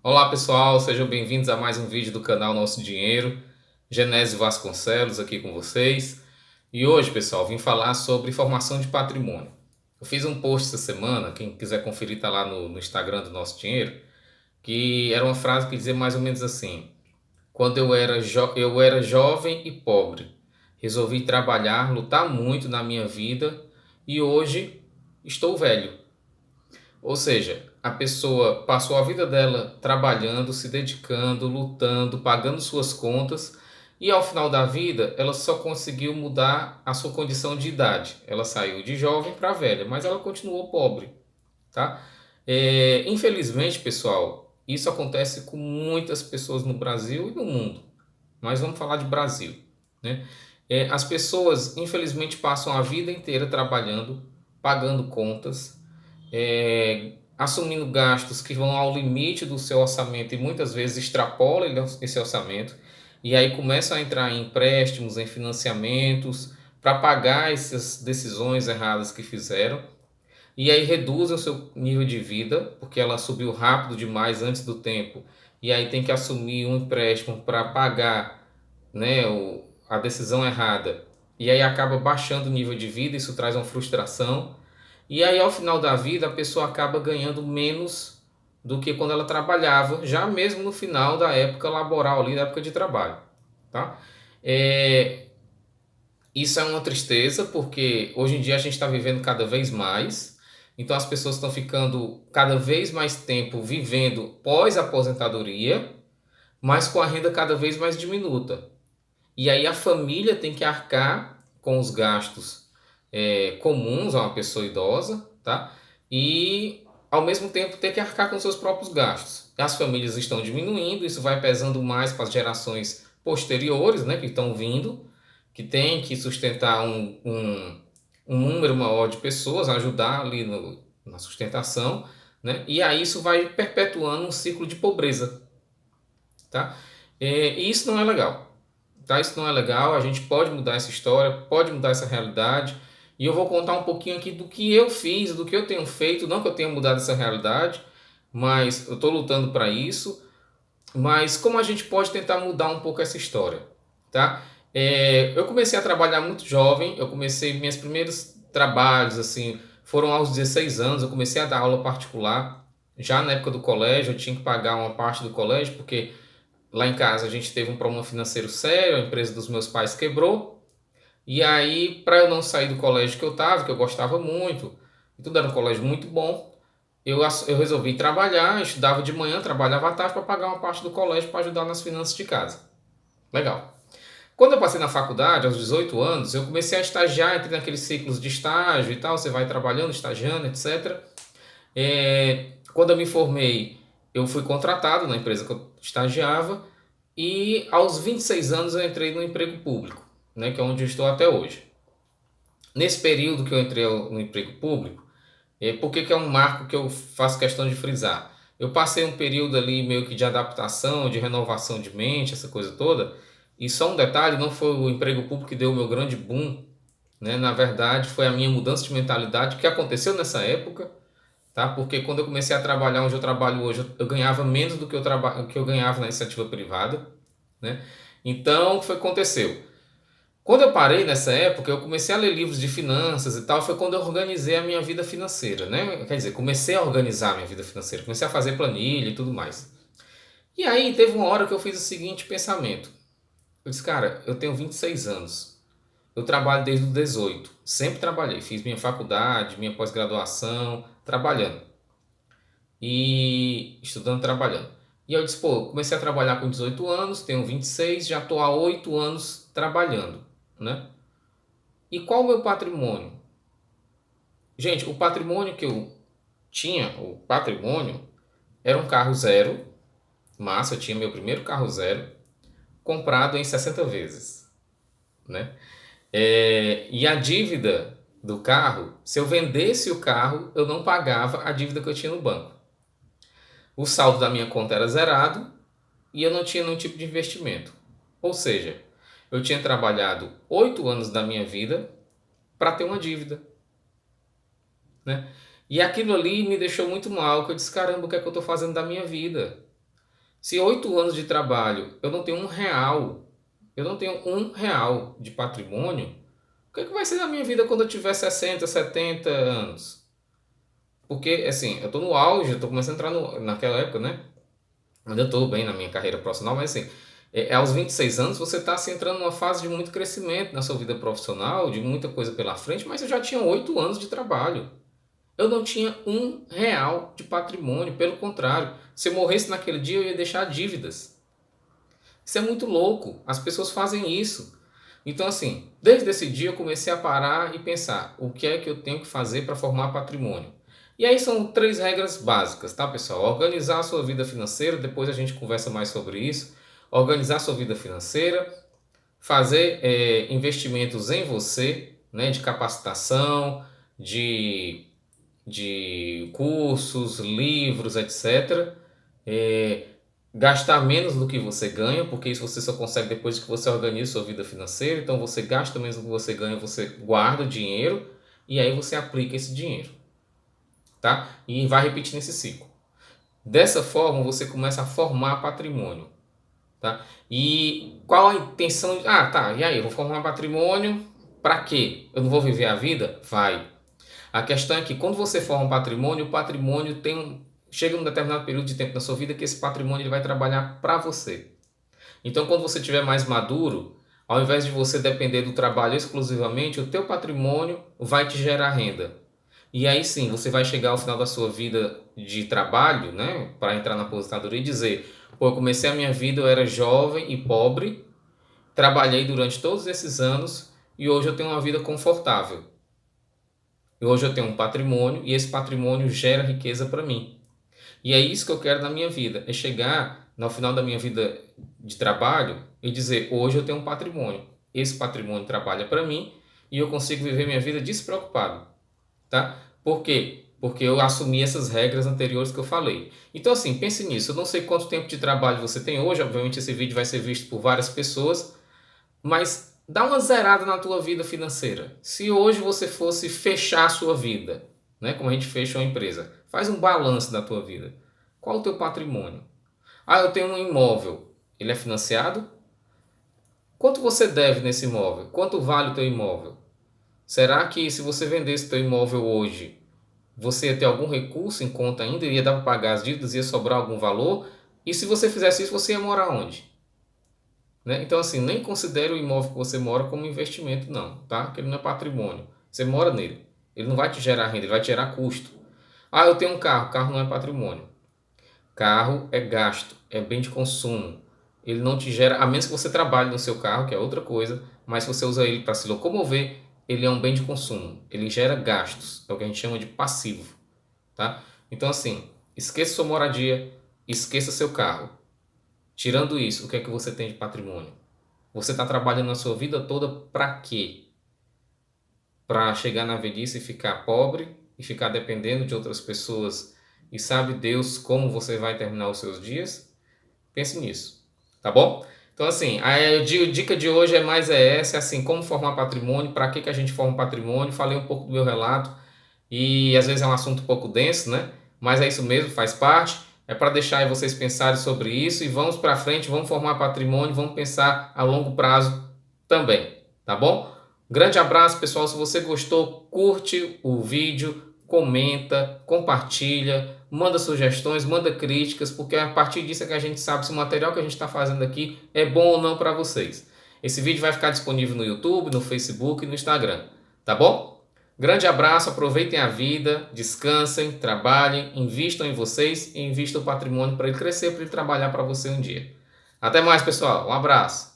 Olá pessoal, sejam bem-vindos a mais um vídeo do canal Nosso Dinheiro. Genésio Vasconcelos aqui com vocês. E hoje, pessoal, vim falar sobre formação de patrimônio. Eu fiz um post essa semana, quem quiser conferir tá lá no Instagram do Nosso Dinheiro, que era uma frase que dizia mais ou menos assim: quando eu era jovem e pobre, resolvi trabalhar, lutar muito na minha vida e hoje estou velho. Ou seja, a pessoa passou a vida dela trabalhando, se dedicando, lutando, pagando suas contas e ao final da vida ela só conseguiu mudar a sua condição de idade. Ela saiu de jovem para velha, mas ela continuou pobre, tá? Infelizmente, pessoal, isso acontece com muitas pessoas no Brasil e no mundo. Mas vamos falar de Brasil, né? As pessoas, infelizmente, passam a vida inteira trabalhando, pagando contas, assumindo gastos que vão ao limite do seu orçamento e muitas vezes extrapolam esse orçamento, e aí começam a entrar em empréstimos, em financiamentos, para pagar essas decisões erradas que fizeram, e aí reduzem o seu nível de vida, porque ela subiu rápido demais antes do tempo, e aí tem que assumir um empréstimo para pagar, né, a decisão errada, e aí acaba baixando o nível de vida, isso traz uma frustração, e aí ao final da vida a pessoa acaba ganhando menos do que quando ela trabalhava, já mesmo no final da época laboral ali, da época de trabalho, tá? É, isso é uma tristeza, porque hoje em dia a gente está vivendo cada vez mais, então as pessoas estão ficando cada vez mais tempo vivendo pós-aposentadoria, mas com a renda cada vez mais diminuta. E aí a família tem que arcar com os gastos comuns a uma pessoa idosa, tá? E ao mesmo tempo ter que arcar com seus próprios gastos. As famílias estão diminuindo, isso vai pesando mais para as gerações posteriores, né, que estão vindo, que tem que sustentar um número maior de pessoas, ajudar ali na sustentação, né? E aí isso vai perpetuando um ciclo de pobreza, tá? E isso não é legal, tá? Isso não é legal, a gente pode mudar essa história, pode mudar essa realidade, e eu vou contar um pouquinho aqui do que eu fiz, do que eu tenho feito, não que eu tenha mudado essa realidade, mas eu estou lutando para isso, mas como a gente pode tentar mudar um pouco essa história, tá? Eu comecei a trabalhar muito jovem, eu comecei meus primeiros trabalhos, assim, foram aos 16 anos, eu comecei a dar aula particular, já na época do colégio, eu tinha que pagar uma parte do colégio, porque lá em casa a gente teve um problema financeiro sério, a empresa dos meus pais quebrou. E aí, para eu não sair do colégio que eu estava, que eu gostava muito, e tudo era um colégio muito bom, eu resolvi trabalhar, estudava de manhã, trabalhava à tarde para pagar uma parte do colégio para ajudar nas finanças de casa. Legal. Quando eu passei na faculdade, aos 18 anos, eu comecei a estagiar, entrei naqueles ciclos de estágio e tal, você vai trabalhando, estagiando, etc. Quando eu me formei, eu fui contratado na empresa que eu estagiava e aos 26 anos eu entrei no emprego público, né, que é onde eu estou até hoje. Nesse período que eu entrei no emprego público, por que é um marco que eu faço questão de frisar? Eu passei um período ali meio que de adaptação, de renovação de mente, essa coisa toda. E só um detalhe, não foi o emprego público que deu o meu grande boom, né? Na verdade, foi a minha mudança de mentalidade que aconteceu nessa época, tá? Porque quando eu comecei a trabalhar onde eu trabalho hoje, eu ganhava menos do que que eu ganhava na iniciativa privada, né? Então, o que foi que aconteceu? Quando eu parei nessa época, eu comecei a ler livros de finanças e tal, foi quando eu organizei a minha vida financeira, né? Quer dizer, comecei a organizar a minha vida financeira, comecei a fazer planilha e tudo mais. E aí teve uma hora que eu fiz o seguinte pensamento. Eu disse, cara, eu tenho 26 anos. Eu trabalho desde os 18. Sempre trabalhei. Fiz minha faculdade, minha pós-graduação, trabalhando. E estudando, trabalhando. E eu disse, pô, comecei a trabalhar com 18 anos, tenho 26, já estou há 8 anos trabalhando, né? E qual o meu patrimônio? Gente, o patrimônio que eu tinha, o patrimônio, era um carro zero, massa, eu tinha meu primeiro carro zero, comprado em 60 vezes, né? E a dívida do carro, se eu vendesse o carro, eu não pagava a dívida que eu tinha no banco. O saldo da minha conta era zerado e eu não tinha nenhum tipo de investimento. Ou seja, eu tinha trabalhado 8 anos da minha vida para ter uma dívida, né? E aquilo ali me deixou muito mal, que eu disse, caramba, o que é que eu estou fazendo da minha vida? Se 8 anos de trabalho eu não tenho R$ 1, eu não tenho R$ 1 de patrimônio, o que é que vai ser da minha vida quando eu tiver 60, 70 anos? Porque, assim, eu estou no auge, eu estou começando a entrar naquela época, né? Ainda estou bem na minha carreira profissional, mas assim, aos 26 anos você está se entrando numa fase de muito crescimento na sua vida profissional, de muita coisa pela frente, mas eu já tinha 8 anos de trabalho. Eu não tinha R$ 1 de patrimônio, pelo contrário, se eu morresse naquele dia eu ia deixar dívidas. Isso é muito louco, as pessoas fazem isso. Então, assim, desde esse dia eu comecei a parar e pensar o que é que eu tenho que fazer para formar patrimônio. E aí são 3 regras básicas, tá, pessoal? Organizar a sua vida financeira, depois a gente conversa mais sobre isso. Organizar a sua vida financeira, fazer investimentos em você, né, de capacitação, de, de cursos, livros, etc. Gastar menos do que você ganha, porque isso você só consegue depois que você organiza sua vida financeira. Então você gasta menos do que você ganha, você guarda o dinheiro e aí você aplica esse dinheiro, tá? E vai repetindo esse ciclo. Dessa forma você começa a formar patrimônio, tá? E qual a intenção? Ah, tá. E aí, eu vou formar patrimônio para quê? Eu não vou viver a vida? Vai. A questão é que quando você forma um patrimônio, o patrimônio chega um determinado período de tempo na sua vida que esse patrimônio ele vai trabalhar para você. Então, quando você estiver mais maduro, ao invés de você depender do trabalho exclusivamente, o teu patrimônio vai te gerar renda. E aí sim, você vai chegar ao final da sua vida de trabalho, né, para entrar na aposentadoria e dizer: pô, eu comecei a minha vida, eu era jovem e pobre, trabalhei durante todos esses anos e hoje eu tenho uma vida confortável. E hoje eu tenho um patrimônio e esse patrimônio gera riqueza para mim. E é isso que eu quero na minha vida, é chegar no final da minha vida de trabalho e dizer: hoje eu tenho um patrimônio. Esse patrimônio trabalha para mim e eu consigo viver minha vida despreocupado, tá? Por quê? Porque eu assumi essas regras anteriores que eu falei. Então, assim, pense nisso. Eu não sei quanto tempo de trabalho você tem hoje. Obviamente, esse vídeo vai ser visto por várias pessoas. Mas dá uma zerada na tua vida financeira. Se hoje você fosse fechar a sua vida, né, como a gente fecha uma empresa, faz um balanço da tua vida. Qual o teu patrimônio? Ah, eu tenho um imóvel. Ele é financiado? Quanto você deve nesse imóvel? Quanto vale o teu imóvel? Será que se você vendesse teu imóvel hoje, você ia ter algum recurso em conta ainda? Ia dar para pagar as dívidas? Ia sobrar algum valor? E se você fizesse isso, você ia morar onde? Né? Então, assim, nem considere o imóvel que você mora como investimento, não, tá? Porque ele não é patrimônio. Você mora nele. Ele não vai te gerar renda, ele vai te gerar custo. Ah, eu tenho um carro. Carro não é patrimônio. Carro é gasto, é bem de consumo. Ele não te gera, a menos que você trabalhe no seu carro, que é outra coisa, mas se você usa ele para se locomover, ele é um bem de consumo. Ele gera gastos, é o que a gente chama de passivo, tá? Então, assim, esqueça sua moradia, esqueça seu carro. Tirando isso, o que é que você tem de patrimônio? Você está trabalhando a sua vida toda para quê? Para chegar na velhice e ficar pobre e ficar dependendo de outras pessoas e sabe Deus como você vai terminar os seus dias? Pense nisso, tá bom? Então assim, a dica de hoje é essa, assim, como formar patrimônio, para que a gente forma patrimônio, falei um pouco do meu relato e às vezes é um assunto um pouco denso, né? Mas é isso mesmo, faz parte. É para deixar aí vocês pensarem sobre isso e vamos para frente, vamos formar patrimônio, vamos pensar a longo prazo também, tá bom? Grande abraço, pessoal. Se você gostou, curte o vídeo, comenta, compartilha, manda sugestões, manda críticas, porque a partir disso é que a gente sabe se o material que a gente está fazendo aqui é bom ou não para vocês. Esse vídeo vai ficar disponível no YouTube, no Facebook e no Instagram, tá bom? Grande abraço, aproveitem a vida, descansem, trabalhem, invistam em vocês e invistam o patrimônio para ele crescer, para ele trabalhar para você um dia. Até mais, pessoal. Um abraço.